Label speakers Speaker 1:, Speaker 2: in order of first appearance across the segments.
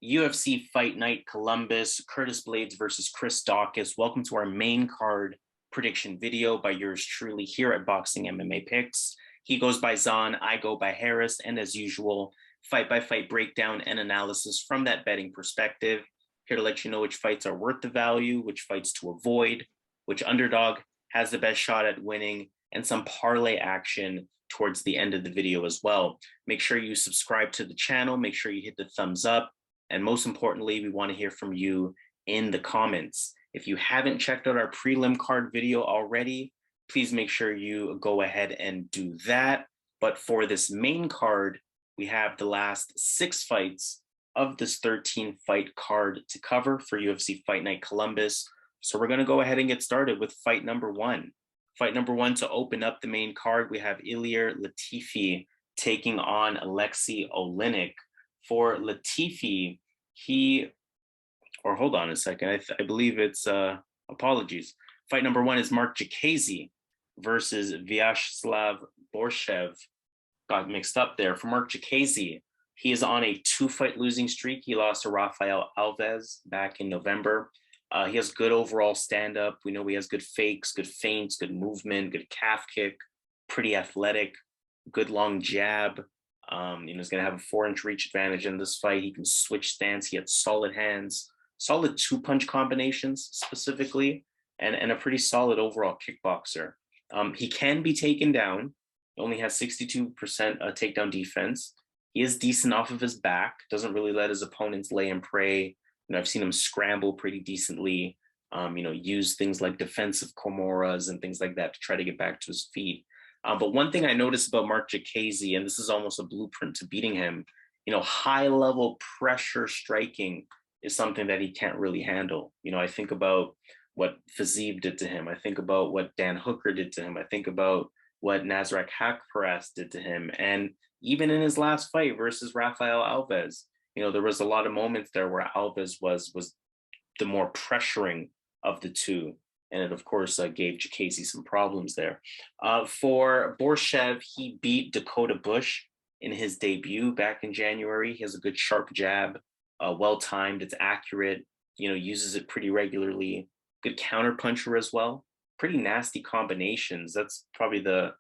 Speaker 1: UFC Fight Night Columbus, Curtis Blaydes versus Chris Daukaus. Welcome to our main card prediction video by yours truly here at Boxingmmapicks. He goes by Zan, I go by Harris, and as usual, fight-by-fight breakdown and analysis from that betting perspective. Here to let you know which fights are worth the value, which fights to avoid, which underdog has the best shot at winning, and some parlay action towards the end of the video as well. Make sure you subscribe to the channel, make sure you hit the thumbs up, and most importantly, we want to hear from you in the comments. If you haven't checked out our prelim card video already, please make sure you go ahead and do that. But for this main card, we have the last 6 fights of this 13-fight card to cover for UFC Fight Night Columbus. So we're going to go ahead and get started with fight number 1. Fight number 1 to open up the main card, we have Ilir Latifi taking on Aleksei Oleinik. For Latifi, hold on a second, I believe it's, apologies. Fight number 1 is Marc versus Viacheslav Borshchev. Got mixed up there. For Marc, he is on a 2-fight losing streak. He lost to Rafael Alves back in November. He has good overall stand-up. We know he has good fakes, good feints, good movement, good calf kick, pretty athletic, good long jab. He's going to have a 4-inch reach advantage in this fight. He can switch stance. He has solid hands, solid 2-punch combinations specifically, and a pretty solid overall kickboxer. He can be taken down. He only has 62% takedown defense. He is decent off of his back, doesn't really let his opponents lay and pray. I've seen him scramble pretty decently, use things like defensive Komoras and things like that to try to get back to his feet. But one thing I noticed about Marc, and this is almost a blueprint to beating him, high-level pressure striking is something that he can't really handle. I think about what Fiziev did to him. I think about what Dan Hooker did to him. I think about what Nasrat Haqparast did to him. And even in his last fight versus Rafael Alves, there was a lot of moments there where Alves was the more pressuring of the two. And it, of course, gave Diakiese some problems there. For Borshchev, he beat Dakota Bush in his debut back in January. He has a good sharp jab, well-timed, it's accurate, uses it pretty regularly. Good counter puncher as well. Pretty nasty combinations. That's probably the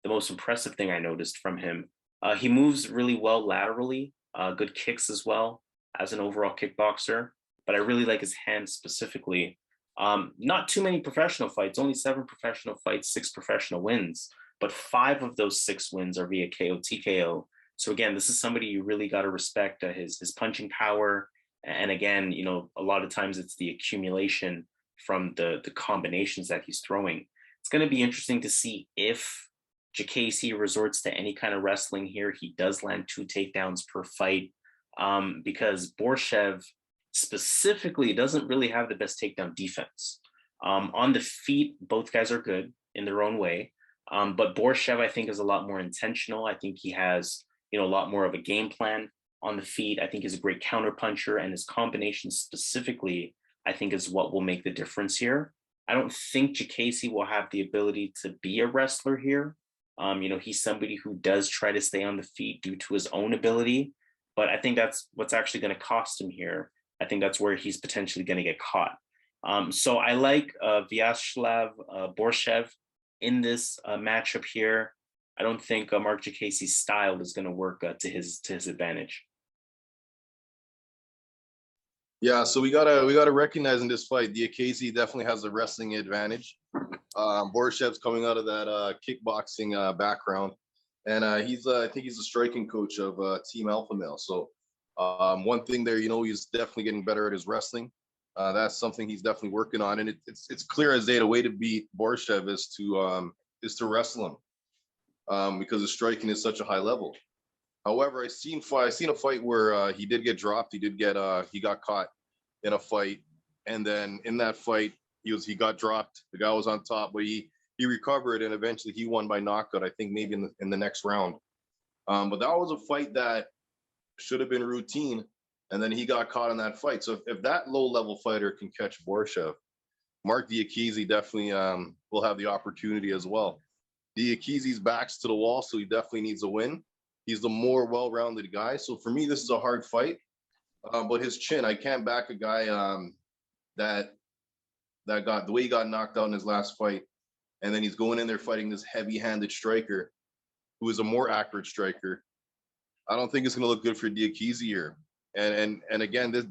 Speaker 1: most impressive thing I noticed from him. He moves really well laterally, good kicks as well as an overall kickboxer, but I really like his hands specifically. Not too many professional fights, only 7 professional fights, 6 professional wins, but 5 of those 6 wins are via KO, TKO. So again, this is somebody you really got to respect his punching power. And again, a lot of times it's the accumulation from the combinations that he's throwing. It's going to be interesting to see if Diakiese resorts to any kind of wrestling here. He does land 2 takedowns per fight because Borshchev specifically doesn't really have the best takedown defense. On the feet, both guys are good in their own way. But Borshchev, I think, is a lot more intentional. I think he has, a lot more of a game plan on the feet. I think he's a great counter puncher, and his combination specifically, I think, is what will make the difference here. I don't think Diakiese will have the ability to be a wrestler here. He's somebody who does try to stay on the feet due to his own ability, but I think that's what's actually going to cost him here. I think that's where he's potentially going to get caught. So I like Viacheslav Borshchev in this matchup here. I don't think Marc Diakiese's style is going to work to his advantage.
Speaker 2: Yeah, so we gotta recognize in this fight, Diakiese definitely has a wrestling advantage. Borshchev's coming out of that kickboxing background, and I think he's a striking coach of Team Alpha Male. So one thing there, he's definitely getting better at his wrestling. That's something he's definitely working on, and it's clear as day the way to beat Borshchev is to wrestle him because his striking is such a high level. However, I seen a fight where he did get dropped. He got caught in a fight, and then in that fight he got dropped. The guy was on top, but he recovered, and eventually he won by knockout. I think maybe in the next round. But that was a fight that should have been routine, and then he got caught in that fight. So if that low-level fighter can catch Borshchev, Marc Diakiese definitely will have the opportunity as well. Diakiese's back's to the wall, so he definitely needs a win. He's the more well-rounded guy. So for me, this is a hard fight. But his chin, I can't back a guy that got the way he got knocked out in his last fight, and then he's going in there fighting this heavy-handed striker who is a more accurate striker. I don't think it's going to look good for Diakiese here. And again, this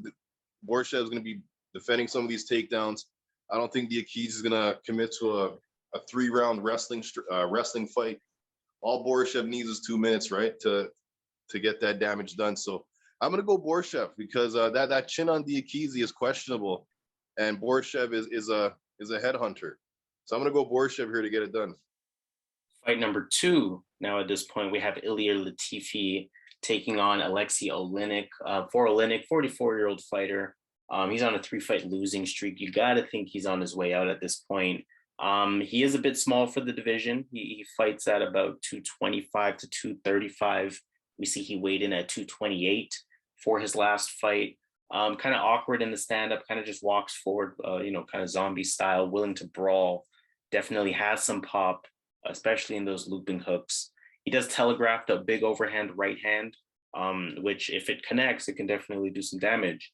Speaker 2: Borshchev is going to be defending some of these takedowns. I don't think Diakiese is going to commit to a 3-round wrestling fight. All Borshchev needs is 2 minutes, right, to get that damage done. So I'm going to go Borshchev because that chin on Diakiese is questionable, and Borshchev is a headhunter. So I'm going to go Borshchev here to get it done.
Speaker 1: Fight number 2. Now at this point, we have Ilir Latifi taking on Aleksei Oleinik. For Oleinik, 44-year-old fighter. He's on a 3-fight losing streak. You got to think he's on his way out at this point. He is a bit small for the division. He fights at about 225 to 235. We see he weighed in at 228 for his last fight. Kind of awkward in the stand-up, kind of just walks forward, kind of zombie style, willing to brawl. Definitely has some pop, especially in those looping hooks. He does telegraph a big overhand right hand, which if it connects, it can definitely do some damage.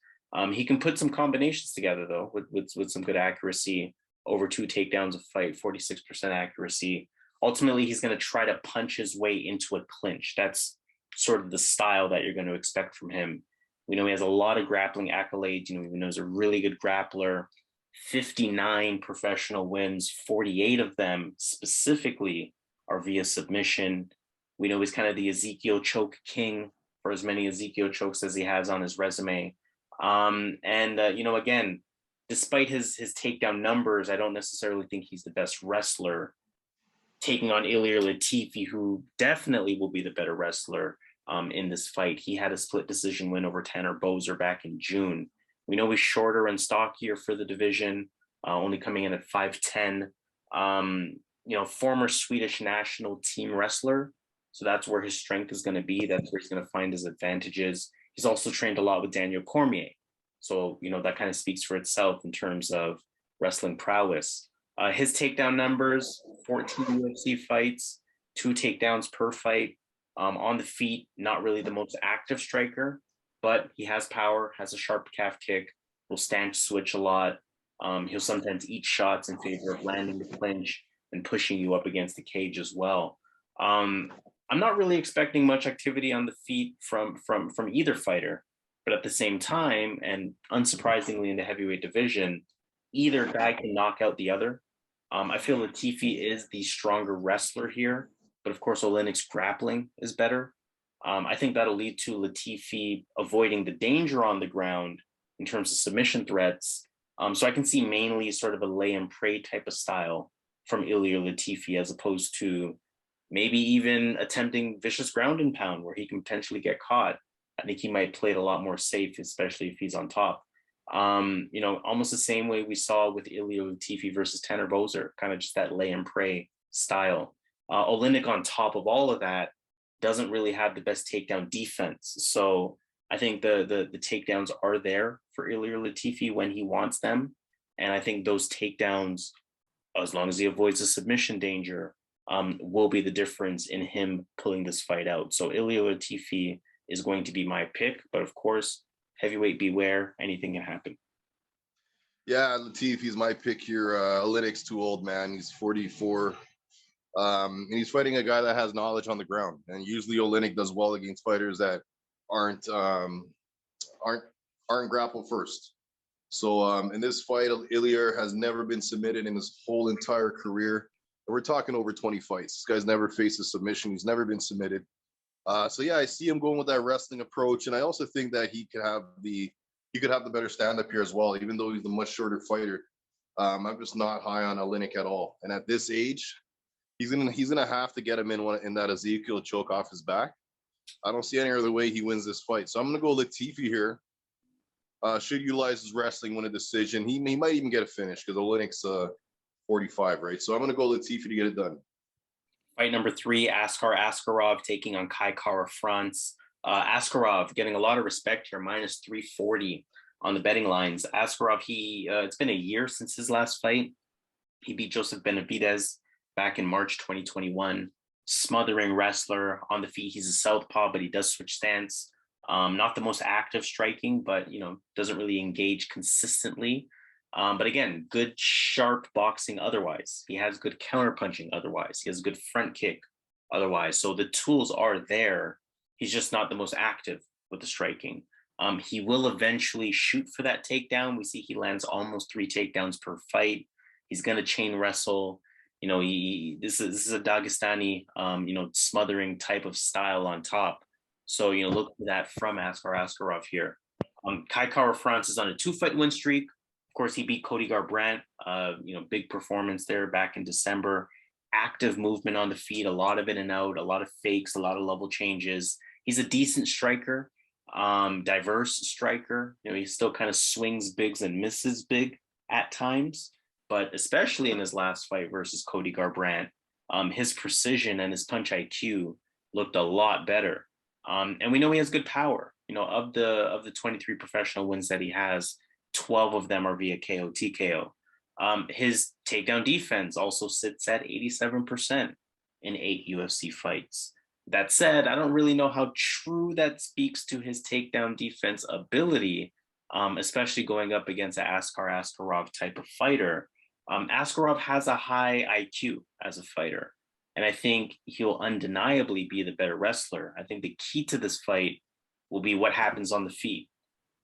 Speaker 1: He can put some combinations together though, with some good accuracy. Over 2 takedowns a fight, 46% accuracy. Ultimately, he's going to try to punch his way into a clinch. That's sort of the style that you're going to expect from him. We know he has a lot of grappling accolades. We know he's a really good grappler. 59 professional wins, 48 of them specifically are via submission. We know he's kind of the Ezekiel choke king, for as many Ezekiel chokes as he has on his resume. Again, despite his takedown numbers, I don't necessarily think he's the best wrestler. Taking on Ilir Latifi, who definitely will be the better wrestler in this fight. He had a split decision win over Tanner Boser back in June. We know he's shorter and stockier for the division, only coming in at 5'10". Former Swedish national team wrestler. So that's where his strength is going to be. That's where he's going to find his advantages. He's also trained a lot with Daniel Cormier. So, that kind of speaks for itself in terms of wrestling prowess. His takedown numbers, 14 UFC fights, 2 takedowns per fight. On the feet, not really the most active striker, but he has power, has a sharp calf kick, will stand switch a lot. He'll sometimes eat shots in favor of landing the clinch and pushing you up against the cage as well. I'm not really expecting much activity on the feet from either fighter. But at the same time, and unsurprisingly in the heavyweight division, either guy can knock out the other. I feel Latifi is the stronger wrestler here, but of course Oleinik's grappling is better. I think that'll lead to Latifi avoiding the danger on the ground in terms of submission threats. So I can see mainly sort of a lay and pray type of style from Ilir Latifi, as opposed to maybe even attempting vicious ground and pound where he can potentially get caught. I think he might play it a lot more safe, especially if he's on top. Almost the same way we saw with Ilir Latifi versus Tanner Boser, kind of just that lay and pray style. Oleinik on top of all of that doesn't really have the best takedown defense. So I think the takedowns are there for Ilir Latifi when he wants them. And I think those takedowns, as long as he avoids the submission danger, will be the difference in him pulling this fight out. So Ilir Latifi is going to be my pick, but of course, heavyweight beware, anything can happen.
Speaker 2: Yeah, Latifi's my pick here. Oleinik's too old, man. He's 44. And he's fighting a guy that has knowledge on the ground. And usually Oleinik does well against fighters that aren't grapple first. So in this fight, Ilir has never been submitted in his whole entire career. And we're talking over 20 fights. This guy's never faced a submission. He's never been submitted. So yeah, I see him going with that wrestling approach, and I also think that he could have the better stand-up here as well, even though he's a much shorter fighter. I'm just not high on Oleinik at all, and at this age, he's gonna have to get him in that Ezekiel choke off his back. I don't see any other way he wins this fight, so I'm gonna go Latifi here. Should utilize his wrestling, win a decision. He might even get a finish because Oleinik's 45, right? So I'm gonna go Latifi to get it done.
Speaker 1: Fight number 3, Askarov taking on Kai Kara-France. Askarov getting a lot of respect here, minus 340 on the betting lines. Askarov, it's been a year since his last fight. He beat Joseph Benavidez back in March 2021. Smothering wrestler on the feet. He's a southpaw, but he does switch stance. Not the most active striking, but, doesn't really engage consistently. But again, good, sharp boxing otherwise. He has good counter punching otherwise. He has a good front kick otherwise. So the tools are there. He's just not the most active with the striking. He will eventually shoot for that takedown. We see he lands almost 3 takedowns per fight. He's going to chain wrestle. This is a Dagestani, smothering type of style on top. So, look for that from Askarov here. Kai Kara-France is on a 2-fight win streak. Of course, he beat Cody Garbrandt, big performance there back in December. Active movement on the feet, a lot of in and out, a lot of fakes, a lot of level changes. He's a decent striker, diverse striker. He still kind of swings bigs and misses big at times, but especially in his last fight versus Cody Garbrandt, his precision and his punch IQ looked a lot better. And we know he has good power. Of the 23 professional wins that he has, 12 of them are via KO TKO. His takedown defense also sits at 87% in 8 UFC fights. That said, I don't really know how true that speaks to his takedown defense ability, especially going up against an Askarov type of fighter. Askarov has a high IQ as a fighter, and I think he'll undeniably be the better wrestler. I think the key to this fight will be what happens on the feet.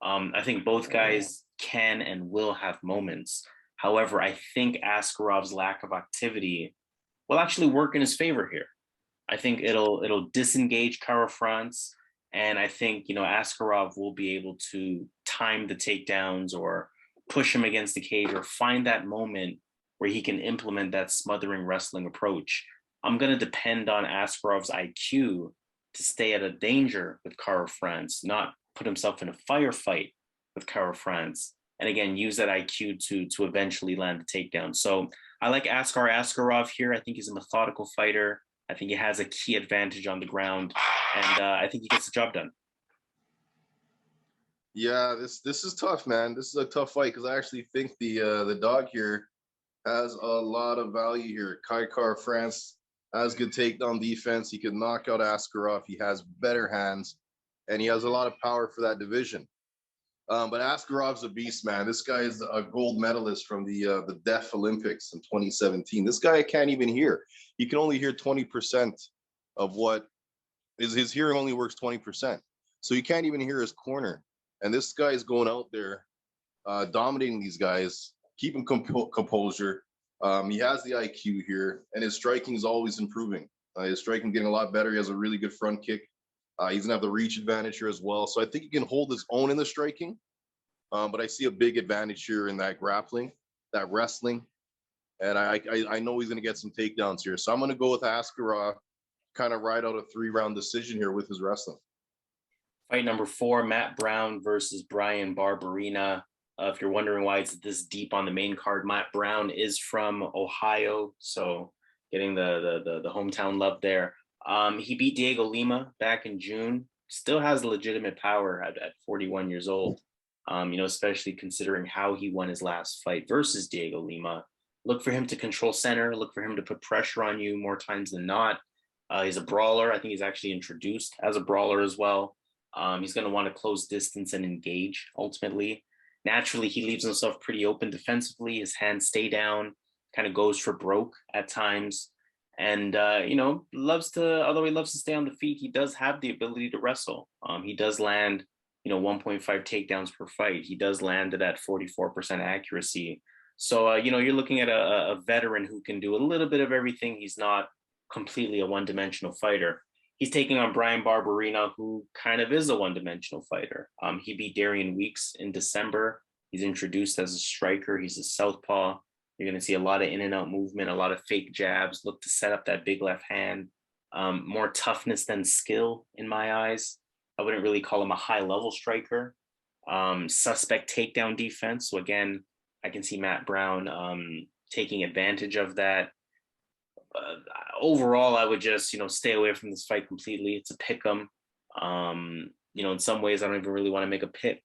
Speaker 1: I think both guys can and will have moments. However, I think Askarov's lack of activity will actually work in his favor here. I think it'll disengage Kara-France, and I think Askarov will be able to time the takedowns or push him against the cage or find that moment where he can implement that smothering wrestling approach. I'm going to depend on Askarov's IQ to stay out of danger with Kara-France, not put himself in a firefight with Kara-France, and again use that IQ to eventually land the takedown. So I like Askarov here. I think he's a methodical fighter. I think he has a key advantage on the ground, and I think he gets the job done.
Speaker 2: Yeah, this is tough, man. This is a tough fight because I actually think the dog here has a lot of value here. Kai Kara-France has good takedown defense. He can knock out Askarov. He has better hands, and he has a lot of power for that division. But Askarov's a beast, man. This guy is a gold medalist from the Deaf Olympics in 2017. This guy can't even hear. He can only hear 20% of what is his hearing only works 20%. So he can't even hear his corner. And this guy is going out there, dominating these guys, keeping composure. He has the IQ here, and his striking is always improving. His striking getting a lot better. He has a really good front kick. He's gonna have the reach advantage here as well. So I think he can hold his own in the striking. But I see a big advantage here in that grappling, that wrestling. And I know he's gonna get some takedowns here. So I'm gonna go with Askarov, kind of ride out a 3-round decision here with his wrestling.
Speaker 1: Fight number 4, Matt Brown versus Bryan Barberena. If you're wondering why it's this deep on the main card, Matt Brown is from Ohio, so getting the hometown love there. He beat Diego Lima back in June. Still has legitimate power at 41 years old. Especially considering how he won his last fight versus Diego Lima. Look for him to control center. Look for him to put pressure on you more times than not. He's a brawler. I think he's actually introduced as a brawler as well. He's going to want to close distance and engage ultimately. Naturally, he leaves himself pretty open defensively. His hands stay down, kind of goes for broke at times. And, although he loves to stay on the feet, he does have the ability to wrestle. He does land, 1.5 takedowns per fight. He does land at that 44% accuracy. So, you're looking at a veteran who can do a little bit of everything. He's not completely a one-dimensional fighter. He's taking on Bryan Barberena, who kind of is a one-dimensional fighter. He beat Darian Weeks in December. He's introduced as a striker. He's a southpaw. You're going to see a lot of in and out movement, a lot of fake jabs, look to set up that big left hand. More toughness than skill in my eyes. I wouldn't really call him a high-level striker. Suspect takedown defense. So again, I can see Matt Brown taking advantage of that. Overall, I would just, stay away from this fight completely. It's a pick 'em. In some ways, I don't even really want to make a pick.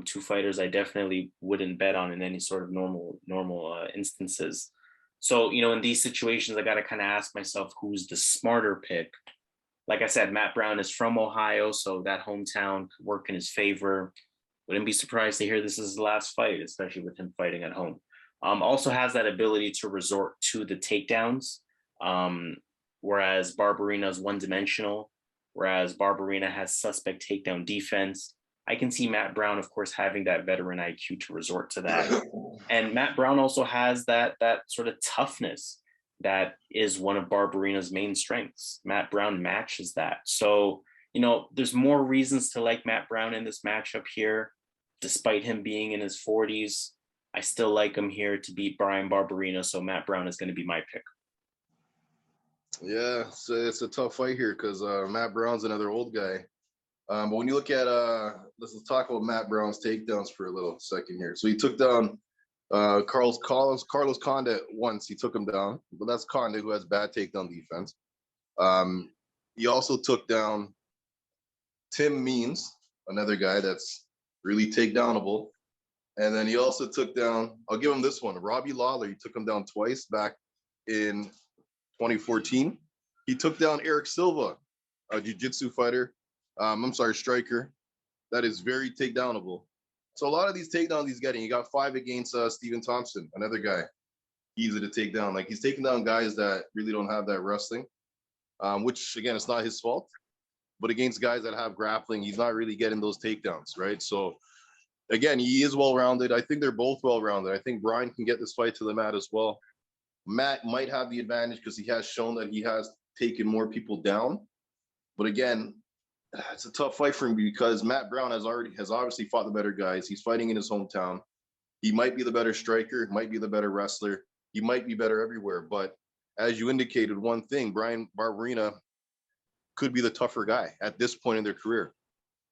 Speaker 1: 2 fighters I definitely wouldn't bet on in any sort of normal instances. So, in these situations, I got to kind of ask myself, who's the smarter pick? Like I said, Matt Brown is from Ohio, so that hometown could work in his favor. Wouldn't be surprised to hear this is his last fight, especially with him fighting at home. Also has that ability to resort to the takedowns, whereas Barberena is one-dimensional, whereas Barberena has suspect takedown defense. I can see Matt Brown, of course, having that veteran IQ to resort to that. And Matt Brown also has that sort of toughness that is one of Barberena's main strengths. Matt Brown matches that. So, you know, there's more reasons to like Matt Brown in this matchup here. Despite him being in his 40s, I still like him here to beat Bryan Barberena. So Matt Brown is going to be my pick.
Speaker 2: Yeah, so it's a tough fight here because Matt Brown's another old guy. But when you look at, let's talk about Matt Brown's takedowns for a little second here. So he took down Carlos Condit once. He took him down, but that's Condit, who has bad takedown defense. He also took down Tim Means, another guy that's really takedownable. And then he also took down, I'll give him this one, Robbie Lawler. He took him down twice back in 2014. He took down Eric Silva, a jiu-jitsu fighter. Striker. That is very takedownable. So a lot of these takedowns he's getting, he got 5 against Stephen Thompson, another guy easy to take down. Like, he's taking down guys that really don't have that wrestling, which again, it's not his fault. But against guys that have grappling, he's not really getting those takedowns, right? So again, he is well-rounded. I think they're both well-rounded. I think Bryan can get this fight to the mat as well. Matt might have the advantage because he has shown that he has taken more people down. But again, it's a tough fight for him because Matt Brown has obviously fought the better guys. He's fighting in his hometown. He might be the better striker, might be the better wrestler. He might be better everywhere. But as you indicated, one thing, Bryan Barberena could be the tougher guy at this point in their career.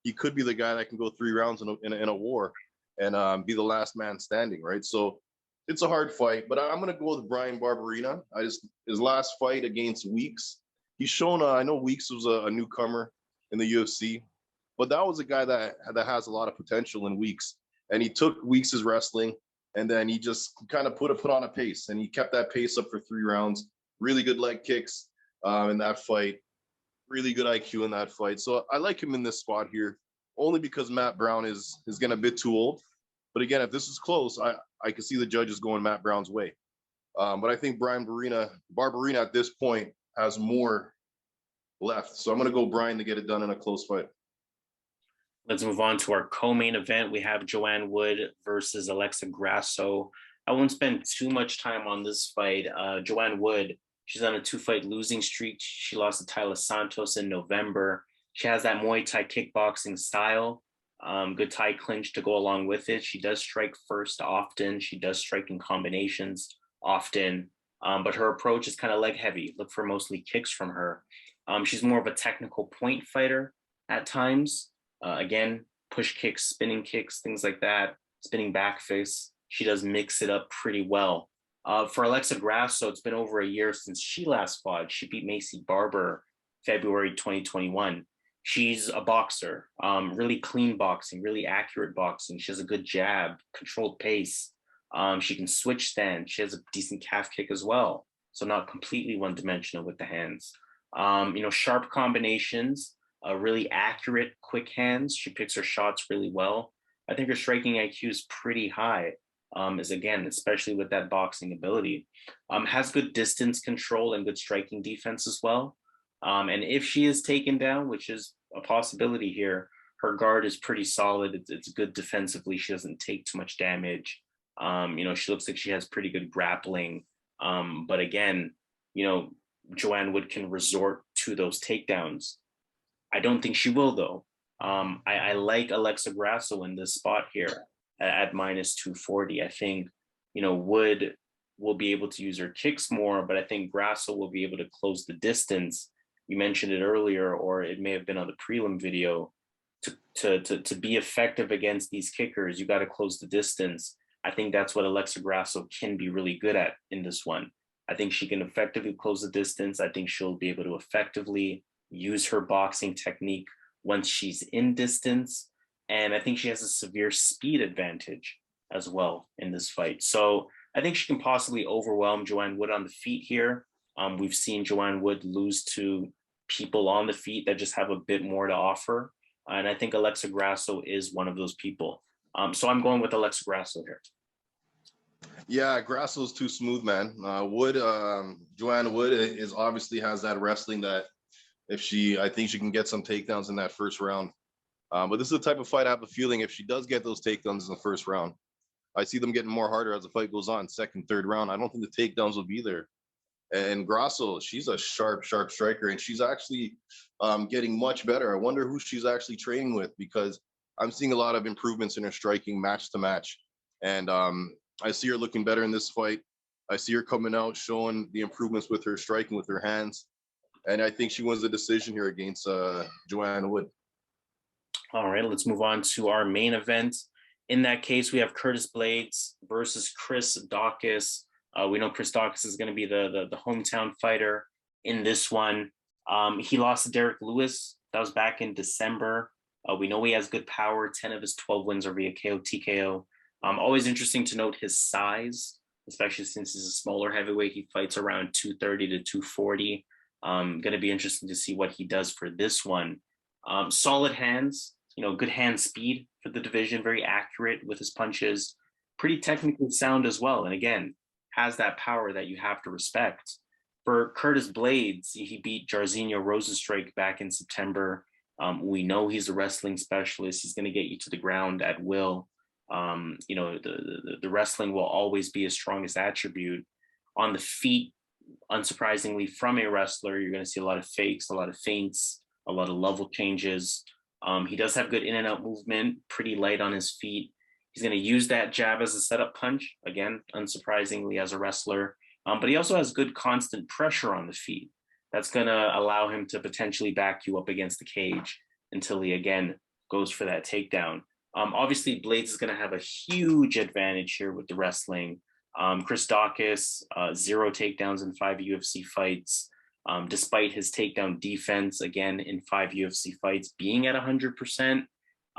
Speaker 2: He could be the guy that can go 3 rounds in a war and be the last man standing, right? So it's a hard fight, but I'm going to go with Bryan Barberena. His last fight against Weeks, he's shown, I know Weeks was a newcomer in the UFC, but that was a guy that has a lot of potential in Weeks, and he took Weeks' wrestling, and then he just kind of put on a pace, and he kept that pace up for 3 rounds. Really good leg kicks in that fight, really good IQ in that fight. So I like him in this spot here, only because Matt Brown is getting a bit too old. But again, if this is close, I can see the judges going Matt Brown's way. But I think Bryan Barberena at this point has more left. So I'm going to go Bryan to get it done in a close fight.
Speaker 1: Let's move on to our co-main event. We have Joanne Wood versus Aleksei Grasso. I won't spend too much time on this fight. Joanne Wood, she's on a 2-fight losing streak. She lost to Tyler Santos in November. She has that Muay Thai kickboxing style. Good Thai clinch to go along with it. She does strike first often. She does strike in combinations often. But her approach is kind of leg heavy. Look for mostly kicks from her. She's more of a technical point fighter at times. Again, push kicks, spinning kicks, things like that, spinning back fist. She does mix it up pretty well. For Aleksei Grasso, it's been over a year since she last fought. She beat Maycee Barber February 2021. She's a boxer, really clean boxing, really accurate boxing. She has a good jab, controlled pace. She can switch stand. She has a decent calf kick as well. So not completely one-dimensional with the hands. Sharp combinations, really accurate, quick hands. She picks her shots really well. I think her striking IQ is pretty high, especially with that boxing ability. Has good distance control and good striking defense as well. And if she is taken down, which is a possibility here, her guard is pretty solid. It's good defensively. She doesn't take too much damage. She looks like she has pretty good grappling. But again, Joanne Wood can resort to those takedowns. I don't think she will, though. I like Aleksei Grasso in this spot here at minus 240. I think, Wood will be able to use her kicks more, but I think Grasso will be able to close the distance. You mentioned it earlier, or it may have been on the prelim video. To be effective against these kickers, you got to close the distance. I think that's what Aleksei Grasso can be really good at in this one. I think she can effectively close the distance. I think she'll be able to effectively use her boxing technique once she's in distance. And I think she has a severe speed advantage as well in this fight. So I think she can possibly overwhelm Joanne Wood on the feet here. We've seen Joanne Wood lose to people on the feet that just have a bit more to offer. And I think Aleksei Grasso is one of those people. So I'm going with Aleksei Grasso here.
Speaker 2: Yeah, Grasso's too smooth, man. Joanne Wood is obviously has that wrestling that I think she can get some takedowns in that first round. But this is the type of fight I have a feeling if she does get those takedowns in the first round, I see them getting more harder as the fight goes on, second, third round. I don't think the takedowns will be there. And Grasso, she's a sharp striker, and she's actually getting much better. I wonder who she's actually training with, because I'm seeing a lot of improvements in her striking match to match. And I see her looking better in this fight. I see her coming out, showing the improvements with her striking with her hands. And I think she wins the decision here against Joanne Wood.
Speaker 1: All right, let's move on to our main event. In that case, we have Curtis Blaydes versus Chris Daukaus. We know Chris Daukaus is going to be the hometown fighter in this one. He lost to Derek Lewis. That was back in December. We know he has good power. 10 of his 12 wins are via KO, TKO. Always interesting to note his size, especially since he's a smaller heavyweight. He fights around 230 to 240. Going to be interesting to see what he does for this one. Solid hands, good hand speed for the division, very accurate with his punches, pretty technically sound as well. And again, has that power that you have to respect. For Curtis Blaydes, he beat Jairzinho Rozenstruik back in September. We know he's a wrestling specialist. He's going to get you to the ground at will. The wrestling will always be his strongest attribute. On the feet, unsurprisingly, from a wrestler, you're going to see a lot of fakes, a lot of feints, a lot of level changes. He does have good in and out movement, pretty light on his feet. He's going to use that jab as a setup punch, again, unsurprisingly, as a wrestler. But he also has good constant pressure on the feet. That's going to allow him to potentially back you up against the cage until he, again, goes for that takedown. Obviously, Blaydes is going to have a huge advantage here with the wrestling. Chris Daukaus, 0 takedowns in 5 UFC fights. Despite his takedown defense, again, in 5 UFC fights being at 100%,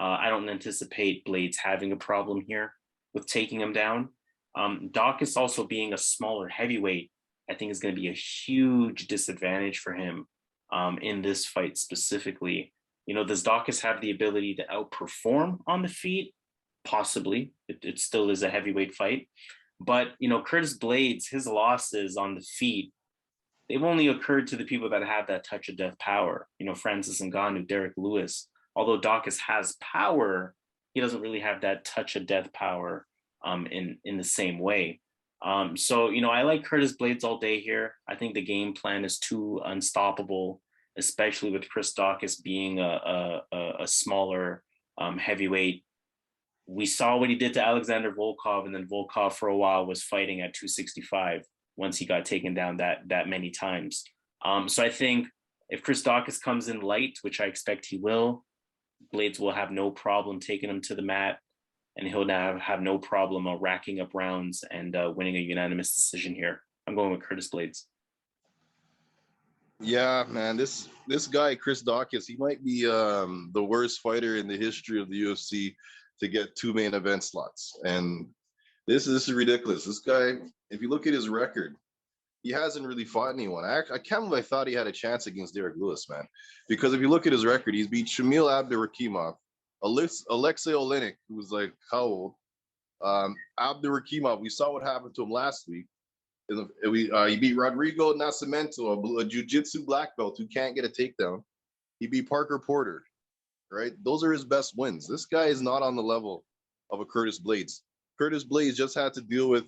Speaker 1: I don't anticipate Blaydes having a problem here with taking him down. Daukaus also being a smaller heavyweight, I think is going to be a huge disadvantage for him in this fight specifically. Does Daukaus have the ability to outperform on the feet? Possibly. It still is a heavyweight fight. But, Curtis Blaydes, his losses on the feet, they've only occurred to the people that have that touch of death power. Francis Ngannou, Derek Lewis. Although Daukaus has power, he doesn't really have that touch of death power in the same way. So I like Curtis Blaydes all day here. I think the game plan is too unstoppable, especially with Chris Daukaus being a smaller heavyweight. We saw what he did to Alexander Volkov, and then Volkov for a while was fighting at 265 once he got taken down that many times. So I think if Chris Daukaus comes in light, which I expect he will, Blaydes will have no problem taking him to the mat, and he'll now have no problem racking up rounds and winning a unanimous decision here. I'm going with Curtis Blaydes.
Speaker 2: Yeah, man, this guy, Chris Daukaus, he might be the worst fighter in the history of the UFC to get 2 main event slots. And this is ridiculous. This guy, if you look at his record, he hasn't really fought anyone. I can't believe I thought he had a chance against Derek Lewis, man. Because if you look at his record, he's beat Shamil Abdurakhimov, Aleksei Oleinik, who was like, how old? Abdurakhimov, we saw what happened to him last week. He beat Rodrigo Nascimento, a jiu-jitsu black belt who can't get a takedown. He beat Parker Porter, right? Those are his best wins. This guy is not on the level of a Curtis Blaydes. Curtis Blaydes just had to deal with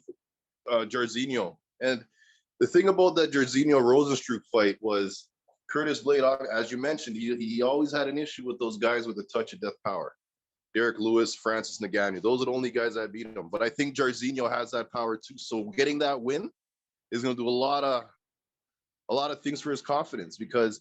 Speaker 2: Jairzinho. And the thing about that Jairzinho Rozenstruik fight was Curtis Blaydes, as you mentioned, he always had an issue with those guys with a touch of death power. Derek Lewis, Francis Ngannou, those are the only guys that beat him. But I think Jairzinho has that power too. So getting that win is going to do a lot of things for his confidence, because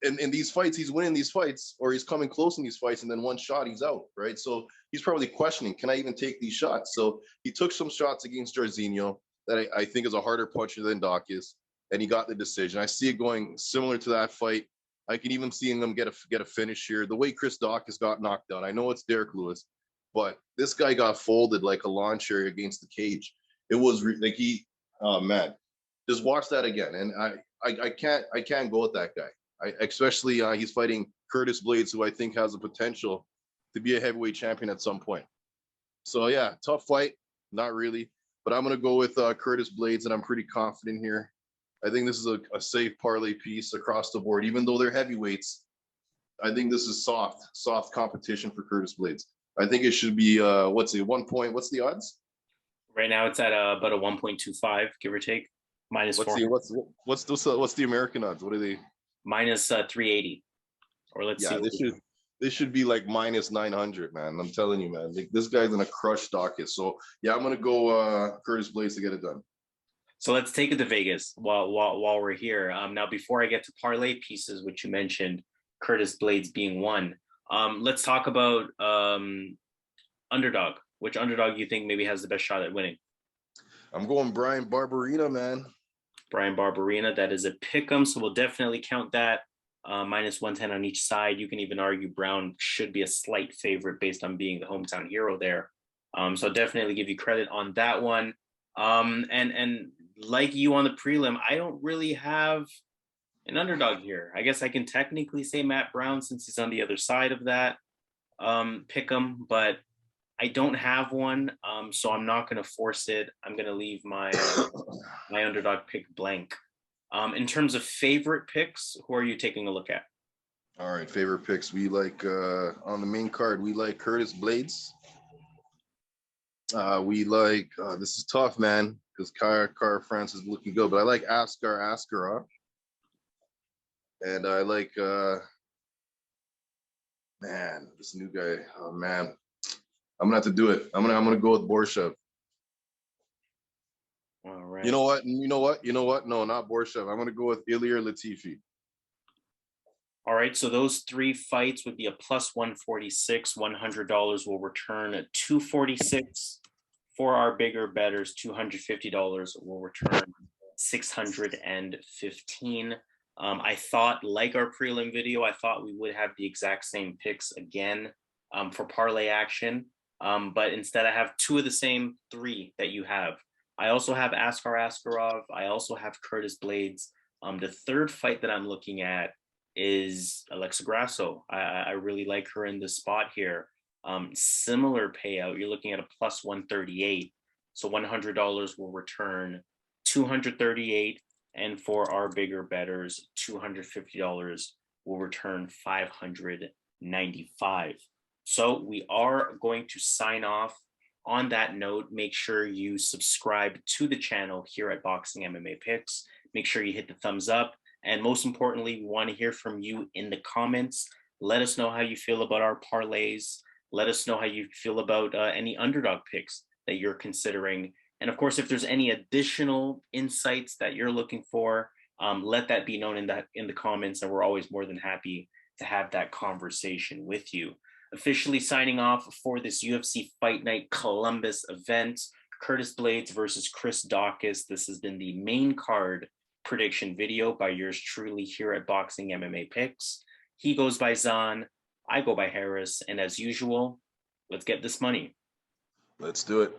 Speaker 2: in these fights, he's winning these fights, or he's coming close in these fights, and then one shot, he's out, right? So he's probably questioning, can I even take these shots? So he took some shots against Jairzinho that I think is a harder puncher than Daukaus, and he got the decision. I see it going similar to that fight. I can even see him get a finish here. The way Chris Daukaus got knocked out, I know it's Derek Lewis, but this guy got folded like a lawn chair against the cage. It was like oh man, just watch that again. And I can't go with that guy. Especially he's fighting Curtis Blaydes, who I think has the potential to be a heavyweight champion at some point. So yeah, tough fight, not really, but I'm gonna go with Curtis Blaydes, and I'm pretty confident here. I think this is a safe parlay piece across the board, even though they're heavyweights. I think this is soft competition for Curtis Blaydes. I think it should be what's the 1 point? What's the odds?
Speaker 1: Right now it's at about a 1.25, give or take. Minus
Speaker 2: What's the American odds? What are they?
Speaker 1: Minus 380. Or let's see.
Speaker 2: This should be like minus 900, man. I'm telling you, man. Like, this guy's gonna crush Daukaus. So yeah, I'm gonna go Curtis Blaydes to get it done.
Speaker 1: So let's take it to Vegas while we're here. Now, before I get to parlay pieces, which you mentioned, Curtis Blaydes being one, let's talk about Underdog. Which Underdog you think maybe has the best shot at winning?
Speaker 2: I'm going Bryan Barberena, man.
Speaker 1: Bryan Barberena, that is a pick'em, so we'll definitely count that. Minus 110 on each side. You can even argue Brown should be a slight favorite based on being the hometown hero there. So definitely give you credit on that one. And like you on the prelim, I don't really have an underdog here. I guess I can technically say Matt Brown since he's on the other side of that pick'em, but I don't have one, so I'm not going to force it. I'm going to leave my my underdog pick blank. In terms of favorite picks, who are you taking a look at?
Speaker 2: All right, favorite picks. We like on the main card, we like Curtis Blaydes. We like this is tough, man, because Car France is looking good, but I like Askarov. And I like man, this new guy. Oh man. I'm gonna have to do it. I'm gonna go with Borshchev.
Speaker 1: All right.
Speaker 2: You know what? No, not Borshchev. I'm gonna go with Ilir Latifi.
Speaker 1: All right. So those three fights would be a plus 146. $100 will return at 246. For our bigger bettors, $250 will return 615. I thought, like our prelim video, I thought we would have the exact same picks again for parlay action. But instead I have two of the same three that you have. I also have Askarov. I also have Curtis Blaydes. The third fight that I'm looking at is Aleksei Grasso. I really like her in the spot here. Similar payout. You're looking at a plus 138. So $100 will return 238. And for our bigger bettors, $250 will return 595. So we are going to sign off. On that note, make sure you subscribe to the channel here at Boxing MMA Picks. Make sure you hit the thumbs up. And most importantly, we want to hear from you in the comments. Let us know how you feel about our parlays. Let us know how you feel about any underdog picks that you're considering. And of course, if there's any additional insights that you're looking for, let that be known in the comments. And we're always more than happy to have that conversation with you. Officially signing off for this UFC Fight Night Columbus event, Curtis Blaydes versus Chris Daukaus. This has been the main card prediction video by yours truly here at Boxing MMA Picks. He goes by Zan, I go by Harris, and as usual, let's get this money.
Speaker 2: Let's do it.